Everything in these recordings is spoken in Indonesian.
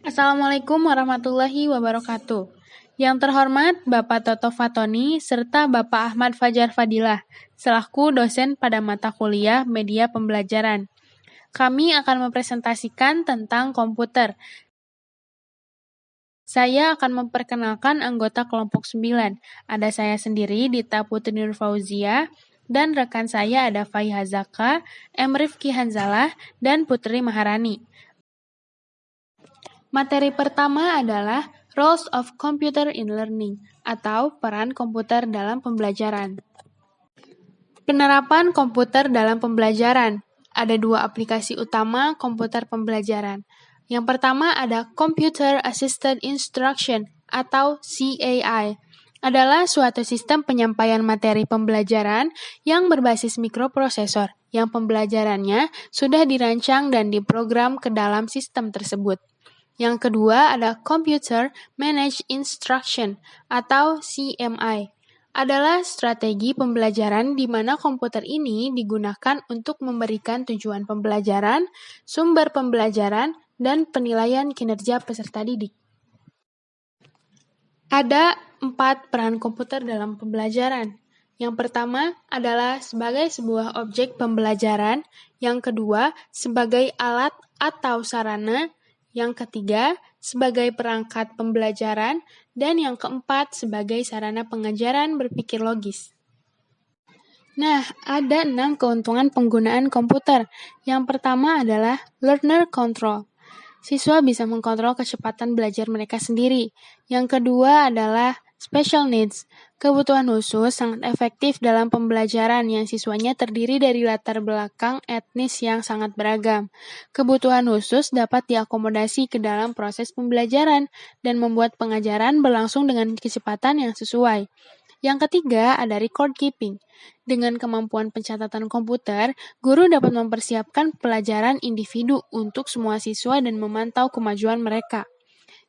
Assalamualaikum warahmatullahi wabarakatuh. Yang terhormat Bapak Toto Fatoni serta Bapak Ahmad Fajar Fadilah, selaku dosen pada mata kuliah Media Pembelajaran. Kami akan mempresentasikan tentang komputer. Saya akan memperkenalkan anggota kelompok 9. Ada saya sendiri, Dita Putri Nur Fauzia, dan rekan saya ada Faiha Zaka, M. Rifki Hanzalah, dan Putri Maharani. Materi pertama adalah Roles of Computer in Learning atau peran komputer dalam pembelajaran. Penerapan komputer dalam pembelajaran. Ada dua aplikasi utama komputer pembelajaran. Yang pertama ada Computer Assisted Instruction atau CAI. Adalah suatu sistem penyampaian materi pembelajaran yang berbasis mikroprosesor yang pembelajarannya sudah dirancang dan diprogram ke dalam sistem tersebut. Yang kedua ada Computer Managed Instruction atau CMI. Adalah strategi pembelajaran di mana komputer ini digunakan untuk memberikan tujuan pembelajaran, sumber pembelajaran, dan penilaian kinerja peserta didik. Ada 4 peran komputer dalam pembelajaran. Yang pertama adalah sebagai sebuah objek pembelajaran, yang kedua sebagai alat atau sarana, yang ketiga sebagai perangkat pembelajaran, dan yang keempat sebagai sarana pengajaran berpikir logis. Nah, ada 6 keuntungan penggunaan komputer. Yang pertama adalah learner control. Siswa bisa mengkontrol kecepatan belajar mereka sendiri. Yang kedua adalah special needs. Kebutuhan khusus sangat efektif dalam pembelajaran yang siswanya terdiri dari latar belakang etnis yang sangat beragam. Kebutuhan khusus dapat diakomodasi ke dalam proses pembelajaran dan membuat pengajaran berlangsung dengan kecepatan yang sesuai. Yang ketiga ada record keeping. Dengan kemampuan pencatatan komputer, guru dapat mempersiapkan pelajaran individu untuk semua siswa dan memantau kemajuan mereka.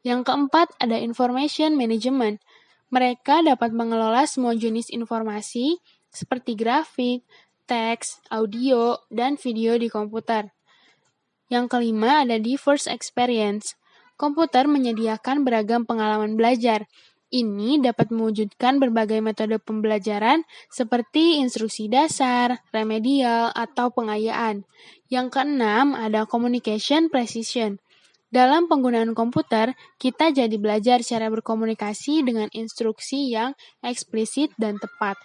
Yang keempat ada information management. Mereka dapat mengelola semua jenis informasi seperti grafik, teks, audio, dan video di komputer. Yang kelima ada diverse experience. Komputer menyediakan beragam pengalaman belajar. Ini dapat mewujudkan berbagai metode pembelajaran seperti instruksi dasar, remedial, atau pengayaan. Yang keenam ada communication precision. Dalam penggunaan komputer, kita jadi belajar cara berkomunikasi dengan instruksi yang eksplisit dan tepat.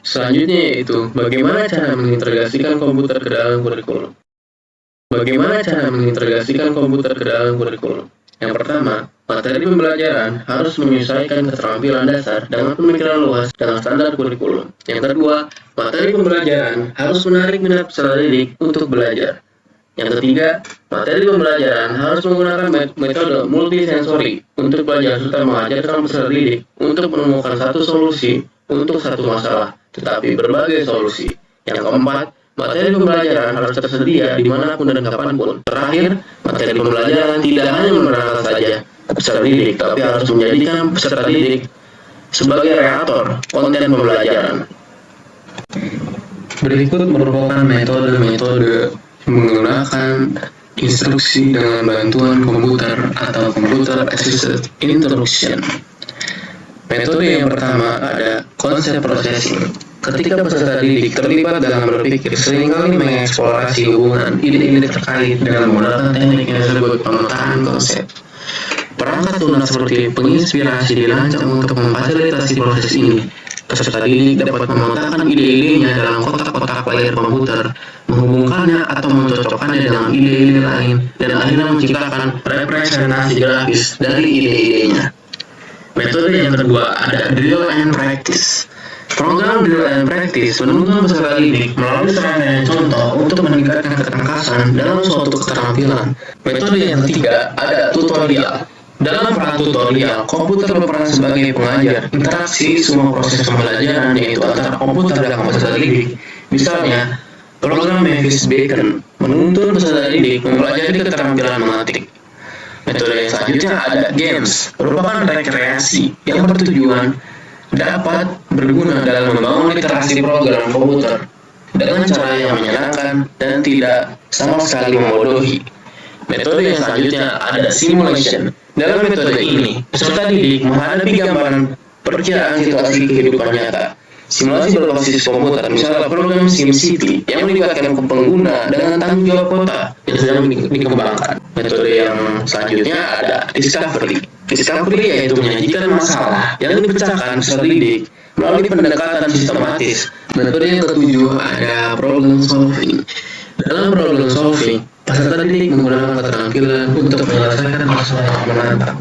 Selanjutnya yaitu, bagaimana cara mengintegrasikan komputer ke dalam kurikulum. Bagaimana cara mengintegrasikan komputer ke dalam kurikulum? Yang pertama, materi pembelajaran harus menyesuaikan keterampilan dasar dengan pemikiran luas dengan standar kurikulum. Yang kedua, materi pembelajaran harus menarik minat peserta didik untuk belajar. Yang ketiga, materi pembelajaran harus menggunakan metode multisensori untuk belajar serta mengajarkan peserta didik untuk menemukan satu solusi untuk satu masalah, tetapi berbagai solusi. Yang keempat, materi pembelajaran harus tersedia dimanapun dan kapanpun. Terakhir, materi pembelajaran tidak hanya menerangkan saja peserta didik, tapi harus menjadikan peserta didik sebagai kreator konten pembelajaran. Berikut merupakan metode-metode menggunakan instruksi dengan bantuan komputer atau Computer Assisted Instruction. Metode yang pertama ada konsep processing. Ketika peserta didik terlibat dalam berpikir, seringkali mengeksplorasi hubungan ide-ide terkait dengan menggunakan teknik yang disebut pemetaan konsep. Perangkat lunak seperti penginspirasi dirancang untuk memfasilitasi proses ini. Peserta didik dapat memetakan ide-idenya dalam kotak-kotak layar komputer, menghubungkannya atau mencocokkannya dengan ide-ide lain, dan akhirnya menciptakan representasi grafis dari ide-idenya. Metode yang kedua ada drill and practice. Program drill and practice menuntun peserta didik melalui serangkaian contoh untuk meningkatkan ketangkasan dalam suatu keterampilan. Metode yang ketiga ada tutorial. Dalam peran tutorial, komputer berperan sebagai pengajar interaksi semua proses pembelajaran yaitu antara komputer dan peserta didik. Misalnya, program Mavis Bacon menuntun peserta didik mempelajari keterampilan mengetik. Metode yang selanjutnya ada games, merupakan rekreasi yang bertujuan dapat berguna dalam membangun literasi program komputer dengan cara yang menyenangkan dan tidak sama sekali membodohi. Metode yang selanjutnya ada simulation. Dalam metode ini, peserta didik menghadapi gambaran perkiraan situasi kehidupan nyata. Simulasi berbasis komputer, misalnya program SimCity yang melibatkan pengguna dengan tanggung jawab kota yang sedang dikembangkan. Metode yang selanjutnya ada discovery. Discovery yaitu menyajikan masalah yang dipecahkan peserta didik melalui pendekatan sistematis. Metode yang ketujuh ada problem solving. Dalam problem solving, peserta didik menggunakan keterampilan untuk menyelesaikan masalah yang menantang.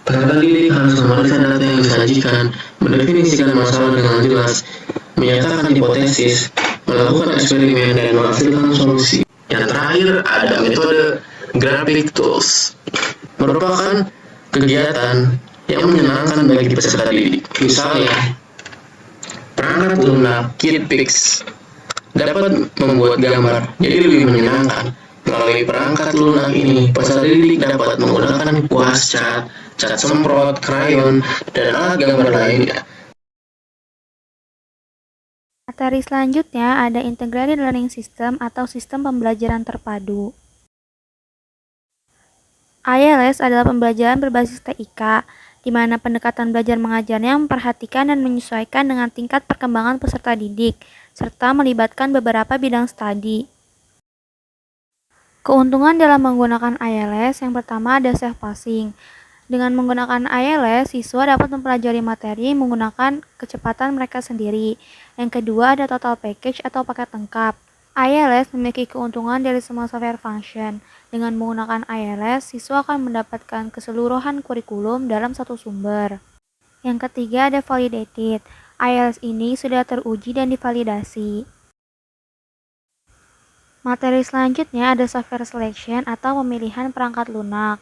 Peserta didik harus memeriksa data yang disajikan, mendefinisikan masalah dengan jelas, menyatakan hipotesis, melakukan eksperimen, dan menghasilkan solusi. Yang terakhir ada metode graphic tools, merupakan kegiatan yang menyenangkan bagi peserta didik. Misalnya, perangkat lunak KidPix dapat membuat gambar jadi lebih menyenangkan. Melalui perangkat lunak ini, peserta didik dapat menggunakan kuas cat, cat semprot, krayon, dan alat gambar lainnya. Materi selanjutnya ada Integrated Learning System atau sistem pembelajaran terpadu. ILS adalah pembelajaran berbasis TIK, di mana pendekatan belajar mengajarnya memperhatikan dan menyesuaikan dengan tingkat perkembangan peserta didik, serta melibatkan beberapa bidang studi. Keuntungan dalam menggunakan ILS yang pertama ada self-pacing. Dengan menggunakan ILS, siswa dapat mempelajari materi menggunakan kecepatan mereka sendiri. Yang kedua ada total package atau paket lengkap. ILS memiliki keuntungan dari semua software function. Dengan menggunakan ILS, siswa akan mendapatkan keseluruhan kurikulum dalam satu sumber. Yang ketiga ada validated. ILS ini sudah teruji dan divalidasi. Materi selanjutnya ada software selection atau pemilihan perangkat lunak.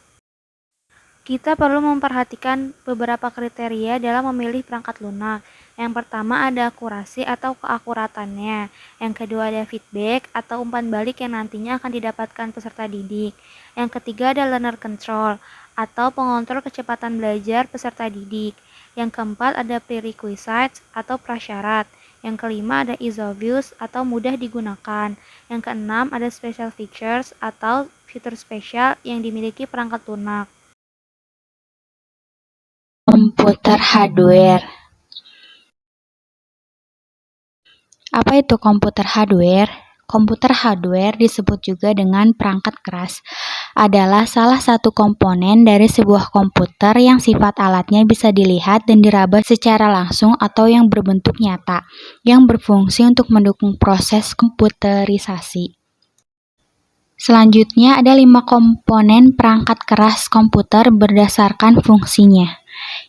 Kita perlu memperhatikan beberapa kriteria dalam memilih perangkat lunak. Yang pertama ada akurasi atau keakuratannya. Yang kedua ada feedback atau umpan balik yang nantinya akan didapatkan peserta didik. Yang ketiga ada learner control atau pengontrol kecepatan belajar peserta didik. Yang keempat ada prerequisites atau prasyarat. Yang kelima ada ease of use atau mudah digunakan. Yang keenam ada special features atau fitur spesial yang dimiliki perangkat lunak. Komputer hardware. Apa itu komputer hardware? Komputer hardware disebut juga dengan perangkat keras, adalah salah satu komponen dari sebuah komputer yang sifat alatnya bisa dilihat dan diraba secara langsung atau yang berbentuk nyata, yang berfungsi untuk mendukung proses komputerisasi. Selanjutnya ada 5 komponen perangkat keras komputer berdasarkan fungsinya.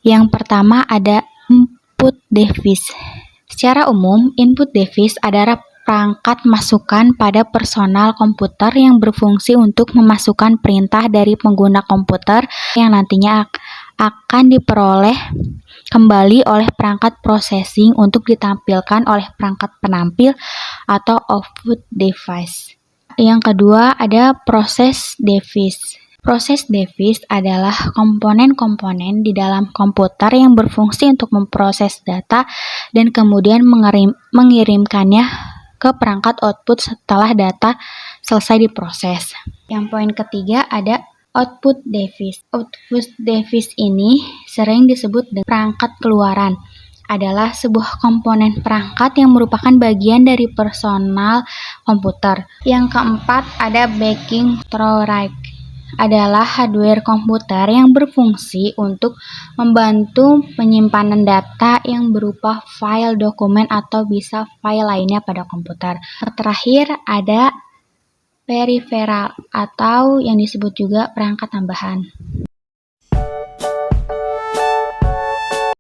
Yang pertama ada input device. Secara umum, input device adalah perangkat masukan pada personal komputer yang berfungsi untuk memasukkan perintah dari pengguna komputer yang nantinya akan diperoleh kembali oleh perangkat processing untuk ditampilkan oleh perangkat penampil atau output device. Yang kedua ada process device. Process device adalah komponen-komponen di dalam komputer yang berfungsi untuk memproses data dan kemudian mengirimkannya ke perangkat output setelah data selesai diproses. Yang poin ketiga ada output device. Output device ini sering disebut dengan perangkat keluaran. Adalah sebuah komponen perangkat yang merupakan bagian dari personal komputer. Yang keempat ada backing storage. Adalah hardware komputer yang berfungsi untuk membantu penyimpanan data yang berupa file dokumen atau bisa file lainnya pada komputer. Terakhir ada peripheral atau yang disebut juga perangkat tambahan.